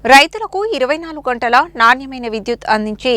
రైతులకు 24 గంటల నాణ్యమైన విద్యుత్ అందించి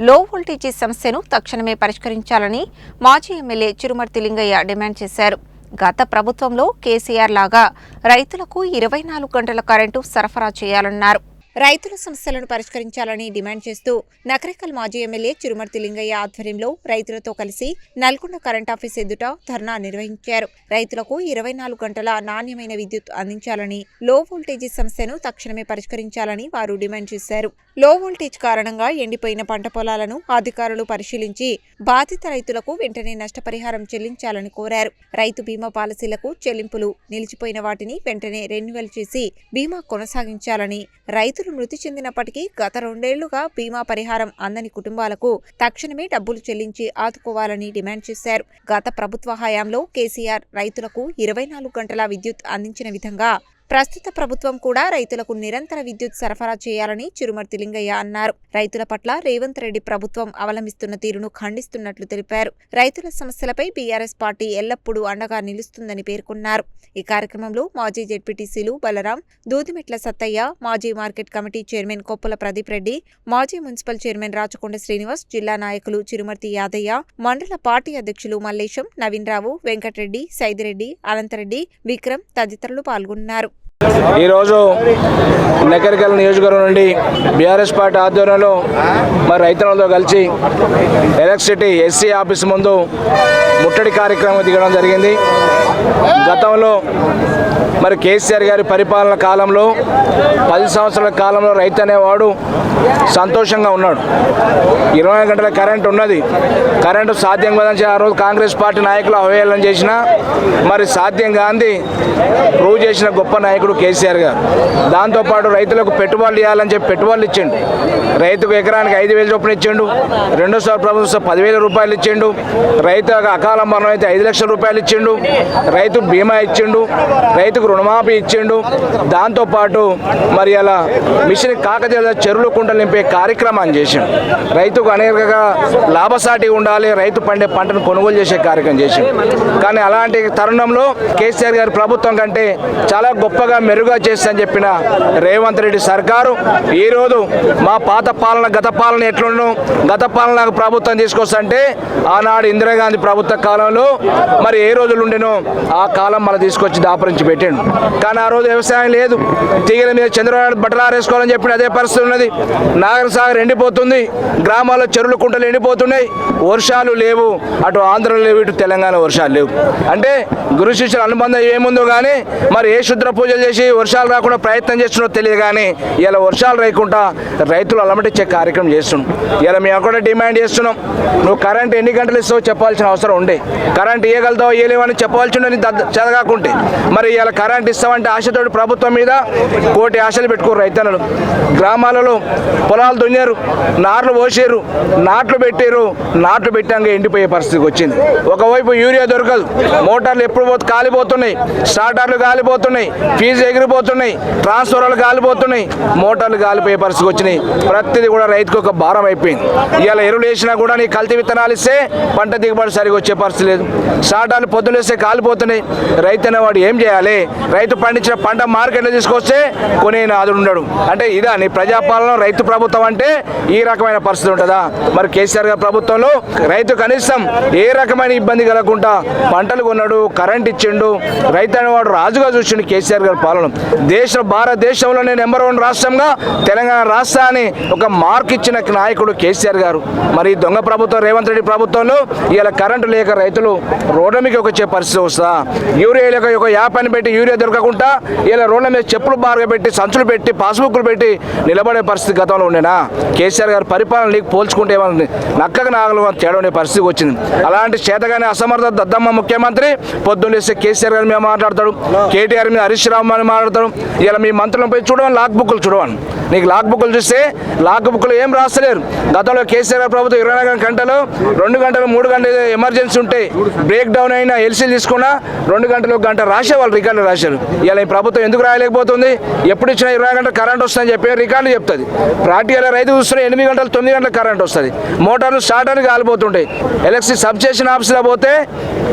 లో వోల్టేజీ సమస్యను తక్షణమే పరిష్కరించాలని మాజీ ఎమ్మెల్యే చిరుమర్తి లింగయ్య డిమాండ్ చేశారు. గత ప్రభుత్వంలో కేసీఆర్ లాగా రైతులకు 24 గంటల కరెంటు సరఫరా చేయాలన్నారు. రైతుల సమస్యలను పరిష్కరించాలని డిమాండ్ చేస్తూ నకరేకల్ మాజీ ఎమ్మెల్యే చిరుమర్తి లింగయ్య ఆధ్వర్యంలో రైతులతో కలిసి నల్గొండ కరెంటాఫీస్ ఎదుట ధర్నా నిర్వహించారు. రైతులకు 24 గంటల నాణ్యమైన విద్యుత్ అందించాలని, లో వోల్టేజీ సమస్యను తక్షణమే పరిష్కరించాలని వారు డిమాండ్ చేశారు. లో వోల్టేజ్ కారణంగా ఎండిపోయిన పంట పొలాలను అధికారులు పరిశీలించి బాధిత రైతులకు వెంటనే నష్టపరిహారం చెల్లించాలని కోరారు. రైతు బీమా పాలసీలకు చెల్లింపులు నిలిచిపోయిన వాటిని వెంటనే రెన్యువల్ చేసి బీమా కొనసాగించాలని, రైతులు మృతి చెందినప్పటికీ గత 2 ఏళ్లుగా బీమా పరిహారం అందని కుటుంబాలకు తక్షణమే డబ్బులు చెల్లించి ఆదుకోవాలని డిమాండ్ చేశారు. గత ప్రభుత్వ హయాంలో కేసీఆర్ రైతులకు 24 గంటల విద్యుత్ అందించిన విధంగా ప్రస్తుత ప్రభుత్వం కూడా రైతులకు నిరంతర విద్యుత్ సరఫరా చేయాలని చిరుమర్తి లింగయ్య అన్నారు. రైతుల పట్ల రేవంత్ రెడ్డి ప్రభుత్వం అవలంబిస్తున్న తీరును ఖండిస్తున్నట్లు తెలిపారు. రైతుల సమస్యలపై బీఆర్ఎస్ పార్టీ ఎల్లప్పుడూ అండగా నిలుస్తుందని పేర్కొన్నారు. ఈ కార్యక్రమంలో మాజీ జెడ్పీటీసీలు బలరాం, దూదిమెట్ల సత్తయ్య, మాజీ market committee chairman Koppula Pradeep Reddy, మాజీ మున్సిపల్ చైర్మన్ రాచకొండ శ్రీనివాస్, జిల్లా నాయకులు చిరుమర్తి యాదయ్య, మండల పార్టీ అధ్యక్షులు మల్లేశం, నవీన్ రావు, వెంకటరెడ్డి, సైదిరెడ్డి, అనంతరెడ్డి, విక్రమ్ తదితరులు పాల్గొన్నారు. ఈరోజు నకరేకల్ నియోజకవర్గం నుండి బీఆర్ఎస్ పార్టీ ఆధ్వర్యంలో మరి రైతులతో కలిసి ఎలక్ట్రిసిటీ ఎస్సీ ఆఫీస్ ముందు ముట్టడి కార్యక్రమం దిగడం జరిగింది. గతంలో మరి కేసీఆర్ గారి పరిపాలన కాలంలో 10 సంవత్సరాల కాలంలో రైతు అనేవాడు సంతోషంగా ఉన్నాడు. 24 గంటల కరెంట్ ఉన్నది. కరెంటు సాధ్యం కాదని ఆ రోజు కాంగ్రెస్ పార్టీ నాయకులు అవహేళన చేసినా మరి సాధ్యం కాంది ప్రూవ్ చేసిన గొప్ప నాయకుడు కేసీఆర్ గారు. దాంతోపాటు రైతులకు పెట్టుబడులు ఇవ్వాలని చెప్పి పెట్టుబడులు ఇచ్చిండు. రైతుకు ఎకరానికి 5,000 చొప్పున ఇచ్చిండు. రెండోసారి ప్రభుత్వం 10,000 రూపాయలు ఇచ్చిండు. రైతులకు అకాల మరణం అయితే 5 లక్షల రూపాయలు ఇచ్చిండు. రైతు బీమా ఇచ్చిండు. రైతుకు రుణమాఫీ ఇచ్చిండు. దాంతోపాటు మరి అలా మిషన్ కాకతీయ చెరువులు కుంటలు నింపే కార్యక్రమాన్ని చేసిండు. రైతుకు అనేకగా లాభసాటి ఉండాలి, రైతు పండే పంటను కొనుగోలు చేసే కార్యక్రమం చేసిండు. కానీ అలాంటి తరుణంలో కేసీఆర్ గారి ప్రభుత్వం కంటే చాలా గొప్పగా మెరుగ్గా చేస్తుందని చెప్పిన రేవంత్ రెడ్డి సర్కారు ఈరోజు మా పాత పాలన గత పాలన ఎట్లుండో గత పాలన ప్రభుత్వం తీసుకొస్తుంటే ఆనాడు ఇందిరాగాంధీ ప్రభుత్వ కాలంలో మరి ఏ రోజులు ఉండేనో ఆ కాలం మళ్ళీ తీసుకొచ్చి దాపరించి పెట్టాడు. కానీ ఆ రోజు వ్యవసాయం లేదు. తీగల మీద చంద్రబాబు బట్టలారేసుకోవాలని చెప్పిన అదే పరిస్థితి ఉన్నది. నాగర్ సాగర్ ఎండిపోతుంది. గ్రామాల్లో చెరువులు కుంటలు ఎండిపోతున్నాయి. వర్షాలు లేవు. అటు ఆంధ్రలో లేవు, ఇటు తెలంగాణ వర్షాలు లేవు. అంటే గురు శిష్యుల అనుబంధం ఏముందో కానీ మరి ఏ శుద్ర పూజలు చేసి వర్షాలు రాకుండా ప్రయత్నం చేస్తున్నో తెలియదు. కానీ ఇలా వర్షాలు రాకుండా రైతులు అలమటిచ్చే కార్యక్రమం చేస్తున్నాం. ఇలా మేము కూడా డిమాండ్ చేస్తున్నాం. నువ్వు కరెంట్ ఎన్ని గంటలు ఇస్తావో చెప్పాల్సిన అవసరం ఉండే. కరెంట్ ఇవ్వగలుగుతావు ఇవ్వలేవని చెప్పవలసి ఉండే చదవకుంటే. మరి ఇలా కరెంట్ ఇస్తామంటే ఆశతోటి ప్రభుత్వం మీద కోటి ఆశలు పెట్టుకోరు రైతులను. గ్రామాలలో పొలాలు దున్నారు, నార్లు పోసారు, నాట్లు పెట్టారు. నాట్లు పెట్టాక ఎండిపోయే పరిస్థితికి వచ్చింది. ఒకవైపు యూరియా దొరకదు, మోటార్లు ఎప్పుడు కాలిపోతున్నాయి, స్టార్టర్లు కాలిపోతున్నాయి, ఫీజు ఎగిరిపోతున్నాయి, ట్రాన్స్ఫార్మర్లు కాలిపోతున్నాయి, మోటార్లు కాలిపోయే పరిస్థితికి వచ్చినాయి. ప్రతిదీ కూడా రైతుకు ఒక భారం అయిపోయింది. ఇవాళ ఎరువులు వేసినా కూడా నీ కల్తీ విత్తనాలు ఇస్తే పంట దిగుబడి సరిగా వచ్చే పరిస్థితి లేదు. స్టార్టర్లు పొద్దులేస్తే కాలిపోతున్నాయి. రైతు అనేవాడు ఏం చేయాలి? రైతు పండించిన పంట మార్కెట్లో తీసుకొస్తే కొనే నాదుడు ఉండడు. అంటే ఇదా నీ ప్రజాపాలన? రైతు ప్రభుత్వం అంటే ఈ రకమైన పరిస్థితి ఉంటుందా? మరి కేసీఆర్ గారి ప్రభుత్వంలో రైతు కనీసం ఏ రకమైన ఇబ్బంది కలగకుండా పంటలు కొన్నాడు, కరెంట్ ఇచ్చిండు. రైతు అనేవాడు రాజుగా చూసిండు కేసీఆర్ గారి పాలన. భారతదేశంలోనే నెంబర్ 1 రాష్ట్రంగా తెలంగాణ రాష్ట్రాన్ని ఒక మార్క్ ఇచ్చిన నాయకుడు కేసీఆర్ గారు. మరి దొంగ ప్రభుత్వం రేవంత్ రెడ్డి ప్రభుత్వంలో ఇలా కరెంటు లేక రైతులు రోడ్ల మీద వచ్చే పరిస్థితి వస్తుందా? యూరియా లేక ఒక యాపాన్ని పెట్టి యూరియా దొరకకుండా ఇలా రోడ్ల మీద చెప్పులు బాగా పెట్టి, సంచులు పెట్టి, పాస్బుక్లు పెట్టి నిలబడే పరిస్థితి గతంలో ఉండేనా? కేసీఆర్ గారి పరిపాలన నీకు పోల్చుకుంటే ఏమన్నా నక్కగా నాగలు తేడా పరిస్థితి వచ్చింది. అలాంటి చేతగానే అసమర్థ దద్దమ్మ ముఖ్యమంత్రి పొద్దున్నేస్తే కేసీఆర్ గారి మీద మాట్లాడతాడు, కేటీఆర్ మీద హరీష్ రావు అని మాట్లాడతాడు. ఇలా మీ మంత్రులను పోయి చూడవని లాక్ బుక్లు చూడవని. నీకు లాక్ బుక్లు చూస్తే లాక్ బుక్లు ఏం రాస్తలేరు. గతంలో కేసీఆర్ ప్రభుత్వం 24 గంటలు 2 గంటలు 3 గంటలు ఎమర్జెన్సీ ఉంటే బ్రేక్ డౌన్ అయినా ఎల్సీలు తీసుకున్నా 2 గంటలు 1 గంట రాసేవాళ్ళు, రికార్డులు రాశారు. ఇలా ఈ ప్రభుత్వం ఎందుకు రాయలేకపోతుంది? ఎప్పుడు ఇచ్చినా 20 గంటలు కరెంట్ వస్తుందని చెప్పి రికార్డులు చెప్తుంది. ప్రాక్టికల్గా రైతు చూస్తున్న 8 గంటలు 9 గంటలు కరెంట్ వస్తుంది. మోటార్లు స్టార్టర్లు కాలిపోతుంటాయి. ఎలక్ట్రిసిటీ సబ్స్టేషన్ ఆఫీసులో పోతే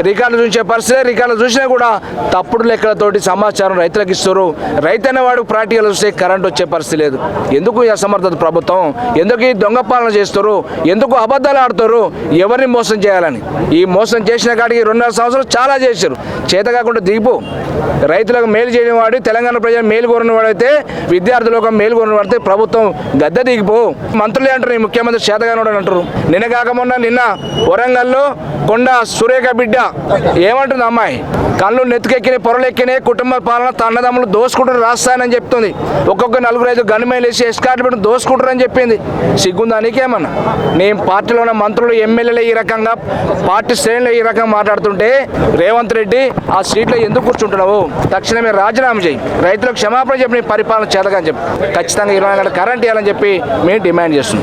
రికార్డులు చూసే పరిస్థితి. రికార్డులు చూసినా కూడా తప్పుడు లెక్కలతోటి సమాచారం రైతులకు రైతులకు ఇస్తారు. రైతు అనేవాడు ప్రాక్టికల్ వస్తే కరెంట్ వచ్చే పరిస్థితి లేదు. ఎందుకు ఈ అసమర్థత ప్రభుత్వం? ఎందుకు ఈ దొంగ పాలన చేస్తారు? ఎందుకు అబద్ధాలు ఆడుతారు? ఎవరిని మోసం చేయాలని? ఈ మోసం చేసిన కాడికి 2.5 సంవత్సరాలు చాలా చేశారు. చేత కాకుండా దిగిపో. రైతులకు మేలు చేయని వాడు, తెలంగాణ ప్రజలు మేలు కోరిన వాడైతే, విద్యార్థులకు మేలు కోరిన వాడితే ప్రభుత్వం గద్దె దిగిపో. మంత్రులే అంటారు ఈ ముఖ్యమంత్రి చేతగానోడు అని అంటారు. నిన్న కాకముందు నిన్న వరంగల్లో కొండ సురేఖ బిడ్డ ఏమంటుంది అమ్మాయి? కళ్ళు నెత్తికెక్కినాయి, పొరలెక్కినాయి, కుటుంబ పాలన అన్నదమ్ములు దోసుకుంటారు రాస్తానని చెప్తుంది. ఒక్కొక్క 4-5 గన్మేలు వేసి ఎస్కార్ట్ పెట్టి దోసుకుంటారని చెప్పింది. సిగ్గుందానికి ఏమన్నా? నేను పార్టీలో ఉన్న మంత్రులు ఎమ్మెల్యేలు ఈ రకంగా, పార్టీ శ్రేణులు ఈ రకంగా మాట్లాడుతుంటే రేవంత్ రెడ్డి ఆ సీట్లో ఎందుకు కూర్చుంటున్నావు? తక్షణమే రాజీనామా చేయి. రైతులకు క్షమాపణ చెప్పి నీ పరిపాలన చేతగా అని చెప్పి ఖచ్చితంగా 24 గంటల కరెంట్ ఇవ్వాలని చెప్పి మేము డిమాండ్ చేస్తున్నాం.